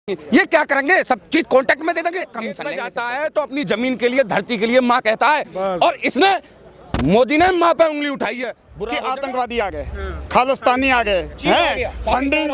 ये क्या करेंगे, सब चीज कॉन्टेक्ट में दे देंगे। कमीशन जाता है तो अपनी जमीन के लिए, धरती के लिए माँ कहता है, और इसने मोदी ने माँ पे उंगली उठाई है कि आतंकवादी आ गए, खालिस्तानी आ गए हैं,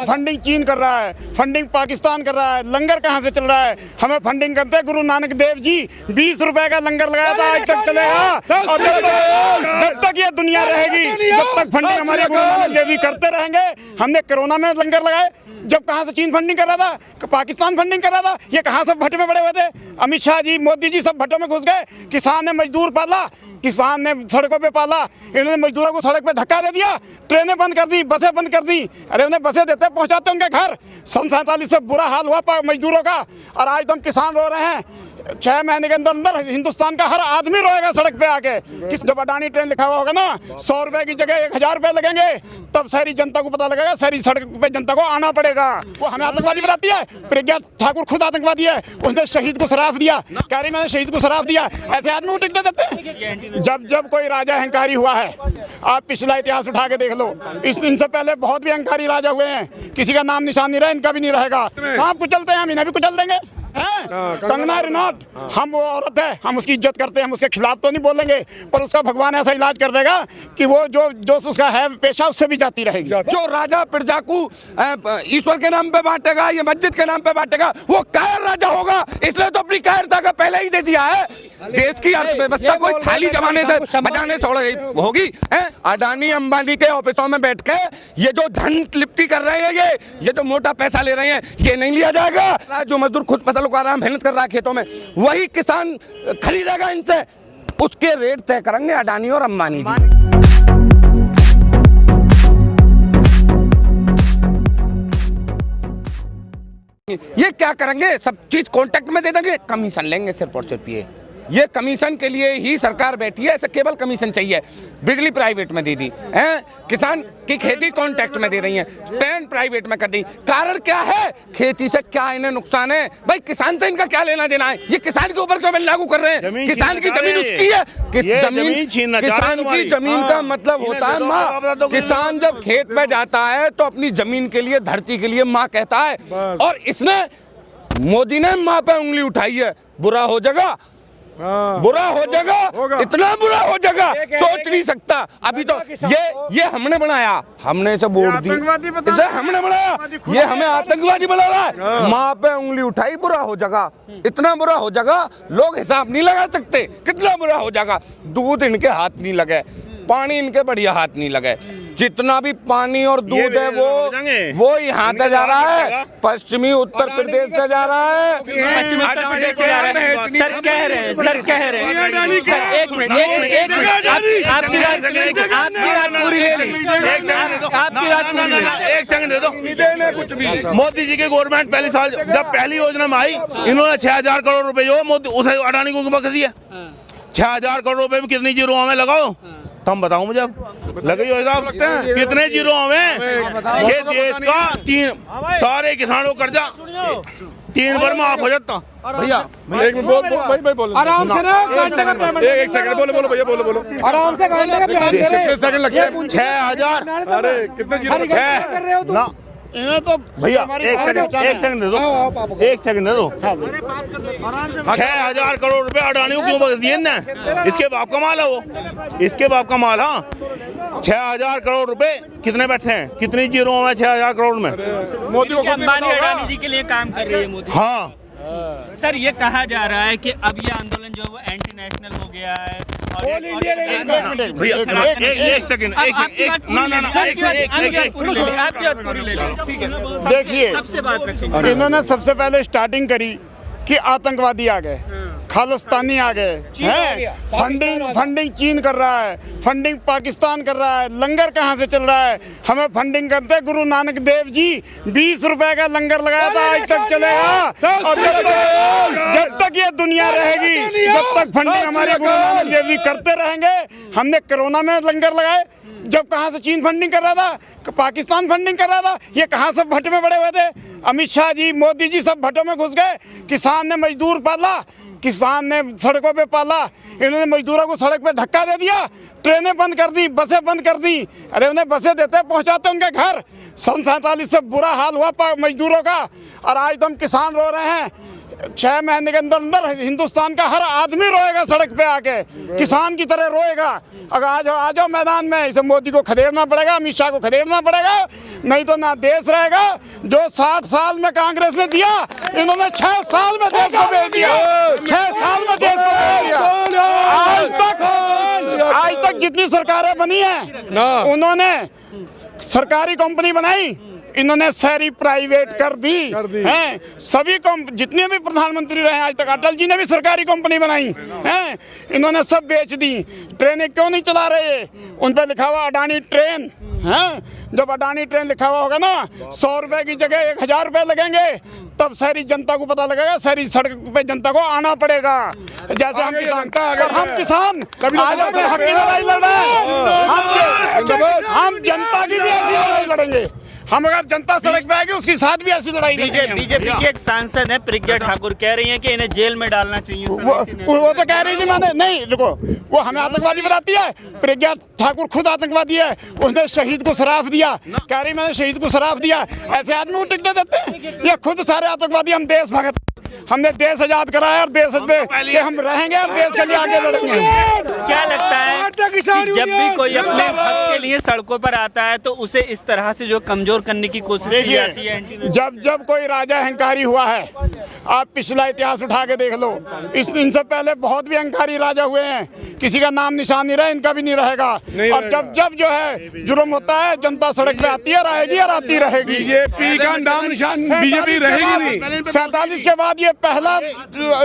फंडिंग चीन कर रहा है, फंडिंग पाकिस्तान कर रहा है, लंगर कहाँ से चल रहा है, हमें फंडिंग करते हैं। गुरु नानक देव जी 20 रुपए का लंगर लगाया था, आज तक चलेगा, और जब तक ये दुनिया रहेगी, जब तक फंडिंग हमारे गुरु नानक देव जी करते रहेंगे। हमने कोरोना में लंगर लगाए, जब कहाँ से चीन फंडिंग कर रहा था, पाकिस्तान फंडिंग कर रहा था, ये कहाँ सब भट्टे में बड़े हुए थे। अमित शाह जी, मोदी जी सब भट्टों में घुस गए। किसान ने मजदूर पाला, किसान ने सड़कों पे पाला, इन्होंने मजदूरों को सड़क पे धक्का दे दिया, ट्रेनें बंद कर दी, बसें बंद कर दी। अरे उन्हें बसें देते पहुंचाते उनके घर। सन 47 से बुरा हाल हुआ मजदूरों का, और आज तो हम किसान रो रहे हैं। 6 महीने के अंदर हिंदुस्तान का हर आदमी रोएगा सड़क पे आके। किस जब अडानी ट्रेन लिखा हुआ होगा ना, 100 रुपए की जगह 1000 रुपए लगेंगे, तब शहरी जनता को पता लगेगा, शहरी सड़क पे जनता को आना पड़ेगा। वो हमें आतंकवादी बताती है, प्रज्ञा ठाकुर खुद आतंकवादी है। उसने शहीद को शराफ दिया, कह रही मैंने शहीद को शराफ दिया। ऐसे आदमी को टिकट देते हैं। जब कोई राजा अहंकारी हुआ है, आप पिछला इतिहास उठा के देख लो, इनसे पहले बहुत भी अहंकारी राजा हुए हैं, किसी का नाम निशान नहीं रहा, इनका भी नहीं रहेगा। सांप कुचलते हैं, हम इन्हें भी कुचल देंगे। कंगना रनौत, हम वो औरत है, हम उसकी इज्जत करते हैं, हम उसके खिलाफ तो नहीं बोलेंगे, पर उसका भगवान ऐसा इलाज कर देगा कि वो जो उसका है पेशा, उससे भी जाती रहेगी। जो राजा प्रजा को ईश्वर के नाम पे बांटेगा, ये मस्जिद के नाम पे बांटेगा, वो कायर राजा होगा। इसलिए तो अपनी कायरता का पहले ही दे दिया है। देश की अर्थव्यवस्था कोई थाली जमाने से बजाने छोड़ होगी। अडानी अंबानी के ऑफिसों में बैठ के ये जो धन लिप्ति कर रहे हैं, ये जो मोटा पैसा ले रहे हैं, ये नहीं लिया जाएगा। जो मजदूर खुद फसल को आराम मेहनत कर रहा है खेतों में, वही किसान खरीदेगा इनसे। उसके रेट तय करेंगे अडानी और अंबानी जी। ये क्या करेंगे, सब चीज कॉन्टेक्ट में दे देंगे, कमीशन लेंगे सिर्फ और सिर्फ। ये कमीशन के लिए ही सरकार बैठी है। ऐसे केवल कमीशन चाहिए। बिजली प्राइवेट में दे दी है, किसान की खेती कॉन्ट्रैक्ट में दे रही है, ट्रेन प्राइवेट में कर दी। कारण क्या है, खेती से क्या इन्हें नुकसान है भाई, किसान से इनका क्या लेना देना है। ये किसान के ऊपर क्यों लागू कर रहे हैं। किसान की जमीन उसकी है, किसान की जमीन का मतलब होता है माँ। किसान जब खेत में जाता है तो अपनी जमीन के लिए, धरती के लिए माँ कहता है, और इसने मोदी ने माँ पे उंगली उठाई है। बुरा हो जाएगा, बुरा हो जाएगा, इतना बुरा हो जाएगा सोच नहीं सकता। अभी तो ये हमने बनाया, हमने इसे वोट दी, इसे हमने बनाया, ये हमें आतंकवादी बना रहा है। माँ पे उंगली उठाई, बुरा हो जाएगा, इतना बुरा हो जाएगा लोग हिसाब नहीं लगा सकते कितना बुरा हो जाएगा। दूध इनके हाथ नहीं लगे, पानी इनके बढ़िया हाथ नहीं लगे। जितना भी पानी और दूध है वो यहाँ से जा रहा है, पश्चिमी उत्तर प्रदेश से जा रहा है, पश्चिमी उत्तर प्रदेश से जा रहा है। सर कह रहे हैं एक मिनट, आपकी बात पूरी ले ली, आपकी बात पूरी ले ली। एक सेकंड दे दो। कुछ भी मोदी जी की गवर्नमेंट पहले साल जब पहली योजना में आई, इन्होंने 6000 करोड़ रुपए जो मोदी उसे अडानी को बख्श दिया। 6000 करोड़ रुपए में कितनी जीरो में लगाओ, तुम बताओ मुझे। लगे साहब कितने जीरो में ये देश का सारे किसानों का कर्जा 3 बार माफ हो जाता। भैया एक मिनट बोलो आराम से ना, एक सेकंड बोलो भैया, बोलो आराम से। कितने सेकंड लगते हैं? 6000। अरे कितने जीरो? 6 तो भैया एक सेकंड दे दो, एक सेकंड दे दो। 6000 करोड़ रुपए अडानी को क्यों बख्श दिए ना? इसके बाप का माल है वो, इसके बाप का माल। हाँ 6000 करोड़ रुपए कितने बैठे हैं, कितनी जीरो में 6000 करोड़ में? मोदी को अंबानी अडानी जी के लिए काम कर रही है मोदी। हाँ सर, ये कहा जा रहा है कि अब ये आंदोलन जो है वो एंटी नेशनल हो गया है। भैया एक सेकंड, देखिए, सबसे बात रखिए। इन्होंने सबसे पहले स्टार्टिंग करी कि आतंकवादी आ गए, खालिस्तानी आ गए हैं, फंडिंग चीन कर रहा है, फंडिंग पाकिस्तान कर रहा है, लंगर कहाँ से चल रहा है, हमें फंडिंग करते हैं। गुरु नानक देव जी 20 रुपए का लंगर लगाया था, आज तक चलेगा, और जब तक ये दुनिया रहेगी, जब तक फंडिंग हमारे गुरु नानक देव जी करते रहेंगे। हमने कोरोना में लंगर लगाए, जब कहाँ से चीन फंडिंग कर रहा था, पाकिस्तान फंडिंग कर रहा था, ये कहाँ सब भट्टे में बड़े हुए थे। अमित शाह जी, मोदी जी सब भट्टों में घुस गए। किसान ने मजदूर पाला, किसान ने सड़कों पे पाला, इन्होंने मजदूरों को सड़क पे धक्का दे दिया, ट्रेनें बंद कर दी, बसें बंद कर दी। अरे उन्हें बसें देते पहुंचाते उनके घर। सन 47 से बुरा हाल हुआ मजदूरों का, और आज तो हम किसान रो रहे हैं। 6 महीने के अंदर अंदर हिंदुस्तान का हर आदमी रोएगा सड़क पे आके, किसान की तरह रोएगा। अगर आ जाओ मैदान में, इसे मोदी को खदेड़ना पड़ेगा, अमित शाह को खदेड़ना पड़ेगा, नहीं तो ना देश रहेगा। जो 60 साल में कांग्रेस ने दिया, इन्होंने 6 साल में देश को बेच दिया, 6 साल में देश को बेच दिया। आज तक जितनी सरकारें बनी हैं, उन्होंने सरकारी कंपनी बनाई, इन्होंने शहरी प्राइवेट कर दी हैं। सभी जितने भी प्रधानमंत्री रहे आज तक, अटल जी ने भी सरकारी कंपनी बनाई हैं, इन्होंने सब बेच दी। ट्रेनें क्यों नहीं चला रहे? उन पर लिखा हुआ अडानी ट्रेन हैं। जब अडानी ट्रेन लिखा हुआ होगा ना, 100 रुपए की जगह 1000 रुपए लगेंगे, तब शहरी जनता को पता लगेगा, शहरी सड़क पे जनता को आना पड़ेगा। जैसे हम किसान आज अपने हक की लड़ाई लड़ रहे हैं, हम जनता की भी ऐसी लड़ाई लड़ेंगे। हम अगर जनता सड़क पे आएगी, उसके साथ भी ऐसी लड़ाई लड़ेंगे। बीजेपी की एक सांसद है प्रज्ञा ठाकुर, कह रही हैं कि इन्हें जेल में डालना चाहिए। वो तो कह रही थी, मैंने नहीं, देखो वो हमें आतंकवादी बताती है। प्रज्ञा ठाकुर खुद आतंकवादी है, उसने शहीद को शराफ दिया, कह रही मैंने शहीद को शराफ दिया। ऐसे आदमी को टिकट देते हैं? ये खुद सारे आतंकवादी। हम देश भगत, हमने देश आजाद कराया और देश में हम रहेंगे और देश के लिए आगे लड़ेंगे। क्या लगता है कि जब भी कोई अपने हक के लिए सड़कों पर आता है, तो उसे इस तरह से जो कमजोर करने की कोशिश की जाती है? जब कोई राजा अहंकारी हुआ है, आप पिछला इतिहास उठा के देख लो, इनसे पहले बहुत भी अहंकारी राजा हुए हैं, किसी का नाम निशान नहीं रहा, इनका भी नहीं रहेगा। और जब जो है जुर्म होता है, जनता सड़क पे आती है, आएगी और आती रहेगी। बीजेपी का नाम निशान बीजेपी रहेगी नहीं। 47 के बाद ये पहला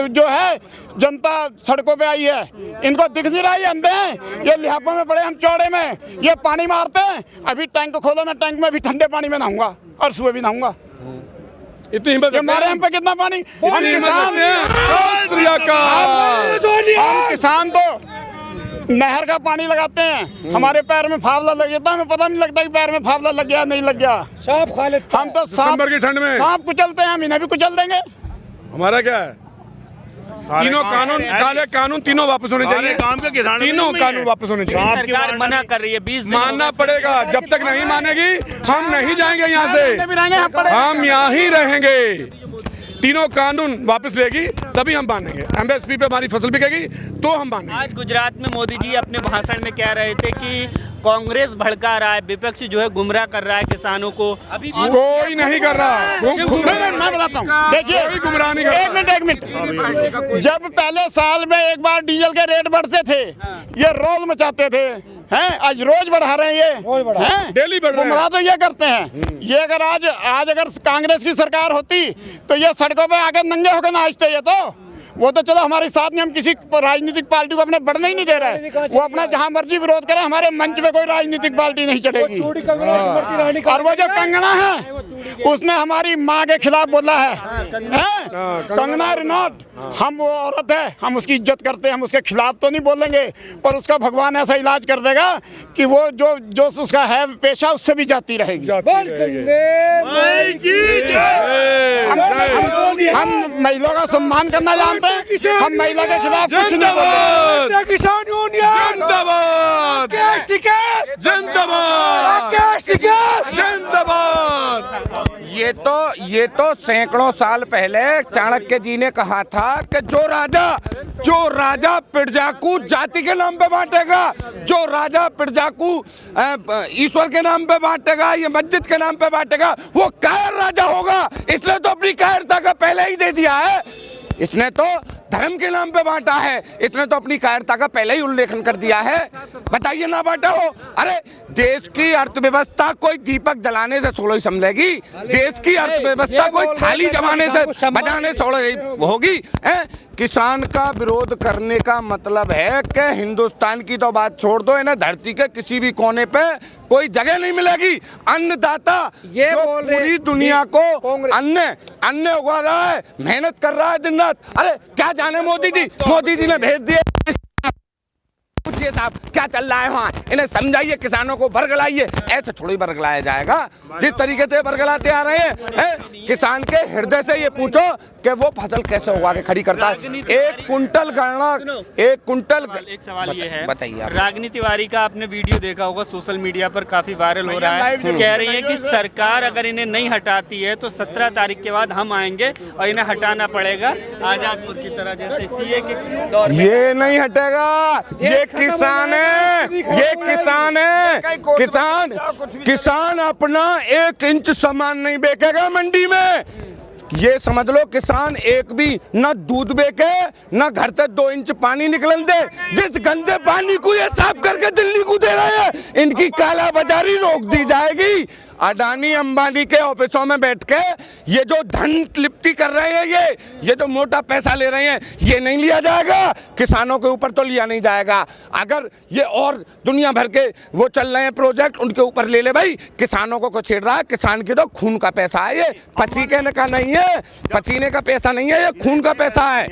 जो है जनता सड़कों पे आई है। इनको दिख नहीं रहा, ये अंधे हैं, ये लिहाफों में पड़े, हम चौड़े में, ये पानी मारते हैं। अभी टैंक खोलो, मैं टैंक में भी ठंडे पानी में नहाऊंगा और सुबह भी नहाऊंगा। इतनी हिम्मत हमारे हम पे कितना पानी? हम किसान तो नहर का पानी लगाते हैं, हमारे पैर में फावला लग जाता है, हमें पता नहीं लगता कि पैर में फावला लग गया नहीं लग गया। सांप खा लेते, हम तो दिसंबर की ठंड में सांप कुचलते हैं, हम इन्हें भी कुचल देंगे। हमारा क्या है? तीनों कानून, काले कानून तीनों वापस होने चाहिए। काम के किसान तीनों कानून वापस होने चाहिए। सरकार मना कर रही है, 20 दिन मानना पड़ेगा। जब तक नहीं मानेगी, हम नहीं जाएंगे यहाँ से, हम यहाँ ही रहेंगे। तीनों कानून वापस लेगी तभी हम मानेंगे। एमएसपी पे हमारी फसल बिकेगी तो हम मानेंगे। आज गुजरात में मोदी जी अपने भाषण में कह रहे थे कि कांग्रेस भड़का रहा है, विपक्ष जो है गुमराह कर रहा है किसानों को। अभी कोई नहीं कर रहा, मैं बताता हूँ, देखिए कोई गुमराह नहीं कर रहा। एक मिनट। जब पहले साल में एक बार डीजल के रेट बढ़ते थे, ये रोल मचाते थे, हैं? आज रोज बढ़ा रहे हैं, ये डेली बढ़ रहे हैं। गुमराह तो ये करते हैं। ये अगर आज अगर कांग्रेस की सरकार होती, तो ये सड़कों पे आकर नंगे होकर नाचते। ये तो वो तो चलो हमारे साथ में, हम किसी राजनीतिक पार्टी को अपने बढ़ने ही नहीं दे रहे। वो अपना जहां मर्जी विरोध करे, हमारे मंच पे कोई राजनीतिक पार्टी नहीं चलेगी। और वो जो कंगना है, उसने हमारी माँ के खिलाफ बोला है, कंगना रनौत। हम वो औरत है, हम उसकी इज्जत करते हैं, हम उसके खिलाफ तो नहीं बोलेंगे, पर उसका भगवान ऐसा इलाज कर देगा कि वो जो उसका है पेशा, उससे भी जाती रहेगी। हम महिलाओं का सम्मान करना जानते हैं, हम महिला के खिलाफ कुछ नहीं बोलते। किसान यूनियन जिंदाबाद, जिंदाबाद, जिंदाबाद। ये तो सैकड़ों साल पहले चाणक्य जी ने कहा था कि जो राजा प्रजा को जाति के नाम पे बांटेगा, जो राजा प्रजा को ईश्वर के नाम पे बांटेगा, ये मस्जिद के नाम पे बांटेगा, वो कायर राजा होगा। इसने तो अपनी कायरता का पहले ही दे दिया है। इसने तो धर्म के नाम पे बांटा है, इसने तो अपनी कायरता का पहले ही उल्लेखन कर दिया है। बताइए ना बांटा हो? अरे देश की अर्थव्यवस्था कोई दीपक जलाने से थोड़ी संभलेगी, देश की अर्थव्यवस्था कोई थाली जमाने से बजाने थोड़ी होगी। किसान का विरोध करने का मतलब है कि हिंदुस्तान की तो बात छोड़ दो, इन्हें धरती के किसी भी कोने पे कोई जगह नहीं मिलेगी। अन्नदाता जो पूरी दुनिया को अन्न उगा रहा है, मेहनत कर रहा है दिन रात। अरे क्या जाने मोदी जी ने भेज दिए पूछिए साहब क्या चल रहा है वहाँ, इन्हें समझाइए, किसानों को बरगलाइए। ऐसे थोड़ी बरगलाया जाएगा जिस तरीके से बरगलाते आ रहे हैं। किसान के हृदय से ये पूछो कि वो फसल कैसे उगा के खड़ी करता है। एक कुंटल गन्ना, एक कुंटल। एक सवाल ये है, बताइए आप। रागिनी तिवारी का आपने वीडियो देखा होगा, सोशल मीडिया पर काफी वायरल हो रहा है। कह रही है कि सरकार अगर इन्हें नहीं हटाती है तो 17 तारीख के बाद हम आएंगे और इन्हें हटाना पड़ेगा, आजादपुर की तरह जैसे सीए के दौर में। ये नहीं हटेगा, ये किसान है, ये किसान है। किसान अपना 1 इंच सामान नहीं बेचेगा मंडी में। ये समझ लो किसान एक भी न दूध बेचे न घर से 2 इंच पानी निकल दे। जिस गंदे पानी को ये साफ करके दिल्ली को दे रहे हैं, इनकी काला बाजारी रोक दी जाएगी। अडानी अंबानी के ऑफिसों में बैठ के ये जो धन लिप्ति कर रहे हैं, ये जो मोटा पैसा ले रहे हैं, ये नहीं लिया जाएगा। किसानों के ऊपर तो लिया नहीं जाएगा। अगर ये और दुनिया भर के वो चल रहे हैं प्रोजेक्ट, उनके ऊपर ले ले भाई। किसानों को छेड़ रहा है, किसान की तो खून का पैसा है, ये पसीने का नहीं है, पसीने का पैसा नहीं है, ये खून का पैसा है।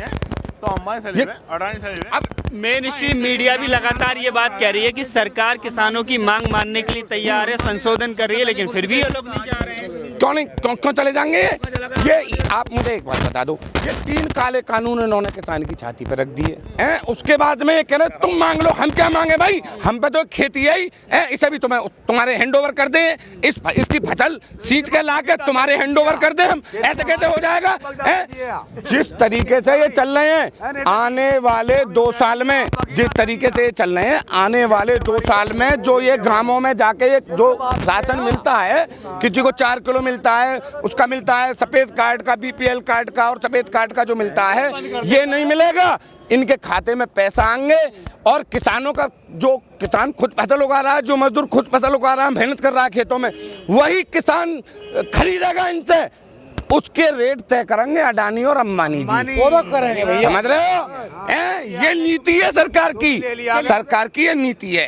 तो अडानी से अब मेन स्ट्रीम मीडिया भी लगातार ये बात कह रही है कि सरकार किसानों की मांग मानने के लिए तैयार है, संशोधन कर रही है, लेकिन फिर भी ये लोग नहीं जा रहे हैं। क्यों नहीं, क्यों चले जाएंगे? ये आप मुझे एक बात बता दो, ये 3 काले कानून इन्होंने किसान की छाती पर रख दिए हैं। उसके बाद में ये कह रहे तुम मांग लो। हम क्या मांगे भाई, हम पे तो खेती है ही, इसे भी तुम्हारे हैंड ओवर कर दे, इसकी फसल सींच के ला के तुम्हारे हैंड ओवर कर दे। हम ऐसे कैसे हो जाएगा? जिस तरीके से ये चल रहे हैं, आने वाले 2 साल में, जिस तरीके से ये चल रहे हैं, आने वाले 2 साल में जो ये गांवों में जाके जो राशन मिलता है, किसी को 4 किलो मिलता है, उसका मिलता है सफेद कार्ड का, बीपीएल कार्ड का और सफेद कार्ड का जो मिलता है, ये नहीं मिलेगा। इनके खाते में पैसा आएंगे और किसानों का, जो किसान खुद फसल उगा रहा है, जो मजदूर खुद फसल उगा रहा है, मेहनत कर रहा है खेतों में, वही किसान खरीदेगा इनसे। उसके रेट तय करेंगे अडानी और अंबानी जी, वो तो करेंगे भैया। समझ रहे हो? ये नीति है सरकार की, सरकार की ये नीति है।